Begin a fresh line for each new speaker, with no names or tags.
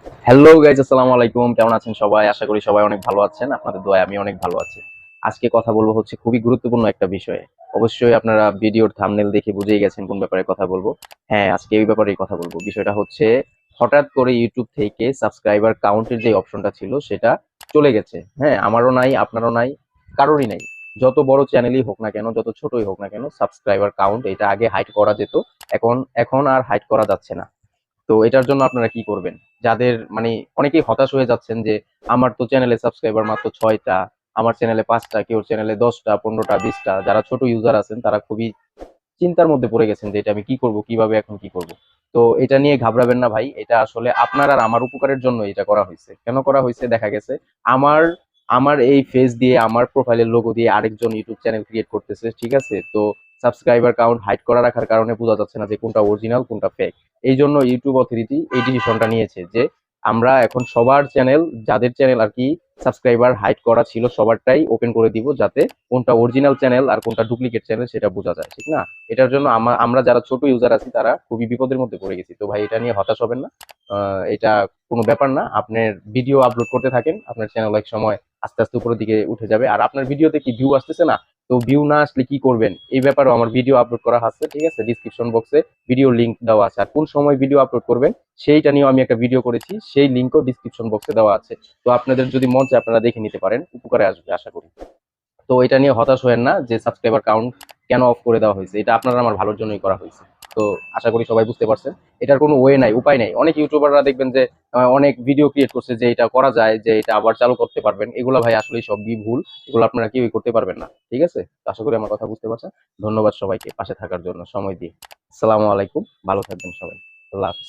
Hello guys, আসসালামু আলাইকুম। কেমন আছেন সবাই? আশা করি সবাই অনেক ভালো আছেন। আপনাদের দোয়ায় আমি অনেক ভালো আছি। আজকে কথা বলবো হচ্ছে খুবই গুরুত্বপূর্ণ একটা বিষয়ে। অবশ্যই আপনারা ভিডিওর থাম্বনেল দেখে বুঝেই গেছেন কোন ব্যাপারে কথা বলবো। হ্যাঁ, আজকে এই ব্যাপারেই কথা বলবো। বিষয়টা হচ্ছে হঠাৎ করে YouTube থেকে সাবস্ক্রাইবার কাউন্টের যে অপশনটা ছিল সেটা চলে গেছে। হ্যাঁ, আমারও নাই, আপনারও নাই, কারোরই নাই। যত বড় চ্যানেলই হোক না কেন, যত ছোটই হোক না কেন, সাবস্ক্রাইবার কাউন্ট এটা আগে হাইড করা যেত। এখন এখন আর হাইড করা যাচ্ছে না। তো এটার জন্য আপনারা কি করবেন? যাদের মানে অনেকেই হতাশ হয়ে যাচ্ছেন যে আমার তো চ্যানেলে সাবস্ক্রাইবার মাত্র 6টা, আমার চ্যানেলে 5টা, কেউ চ্যানেলে 10টা, 15টা, 20টা। যারা ছোট ইউজার আছেন তারা খুবই চিন্তার মধ্যে পড়ে গেছেন যে এটা আমি কি করব, কিভাবে এখন কি করব। তো এটা নিয়ে ঘাবড়াবেন না ভাই। এটা আসলে আপনার আর আমার উপকারের জন্য এটা করা হয়েছে। কেন করা হয়েছে? দেখা গেছে আমার আমার এই ফেস দিয়ে, আমার প্রোফাইলের লোগো দিয়ে আরেকজন ইউটিউব চ্যানেল ক্রিয়েট করতেছে, ঠিক আছে? তো সাবস্ক্রাইবার কাউন্ট হাইড করা রাখার কারণে বোঝা যাচ্ছে না যে কোনটা অরিজিনাল কোনটা ফেক। এই জন্য ইউটিউব অথরিটি এই ডিসিশনটা নিয়েছে যে আমরা এখন সবার চ্যানেল, যাদের চ্যানেল আর কি সাবস্ক্রাইবার হাইড করা ছিল, সবারটাই ওপেন করে দিব, যাতে কোনটা অরিজিনাল চ্যানেল আর কোনটা ডুপ্লিকেট চ্যানেল সেটা বোঝা যায়, ঠিক না? এটার জন্য আমরা যারা ছোট ইউজার আছি তারা খুবই বিপদের মধ্যে পড়ে গেছি। তো ভাই এটা নিয়ে হতাশ হবেন না। এটা কোনো ব্যাপার না। আপনার ভিডিও আপলোড করতে থাকেন, আপনার চ্যানেল এক সময় আস্তে আস্তে উপরের দিকে উঠে যাবে। আর আপনার ভিডিওতে কি ভিউ আসতেছে না? তো ভিউ না আসলে কি করবেন এই ব্যাপারেও আমার ভিডিও আপলোড করা আছে, ঠিক আছে? ডিসক্রিপশন বক্সে ভিডিও লিঙ্ক দেওয়া আছে। আর কোন সময় ভিডিও আপলোড করবেন সেইটা নিয়েও আমি একটা ভিডিও করেছি, সেই লিঙ্কও ডিসক্রিপশন বক্সে দেওয়া আছে। তো আপনাদের যদি মন চায় আপনারা দেখে নিতে পারেন, উপকারে আসবে আশা করি। তো এটা নিয়ে হতাশ হয়েন না যে সাবস্ক্রাইবার কাউন্ট কেন অফ করে দেওয়া হয়েছে। এটা আপনার আমার ভালোর জন্যই করা হয়েছে। তো আশা করি সবাই বুঝতে পারছেন। এটার কোনো ওয়ে নাই, উপায় নাই। অনেক ইউটিউবাররা দেখবেন যে অনেক ভিডিও ক্রিয়েট করছে যে এটা করা যায়, যে এটা আবার চালু করতে পারবেন। এগুলো ভাই আসলেই সবই ভুল। এগুলো আপনারা কেউই করতে পারবেন না, ঠিক আছে? তো আশা করি আমার কথা বুঝতে পারছেন। ধন্যবাদ সবাইকে পাশে থাকার জন্য সময় দিয়ে। আসসালামু আলাইকুম, ভালো থাকবেন সবাই। আল্লাহ হাফিজ।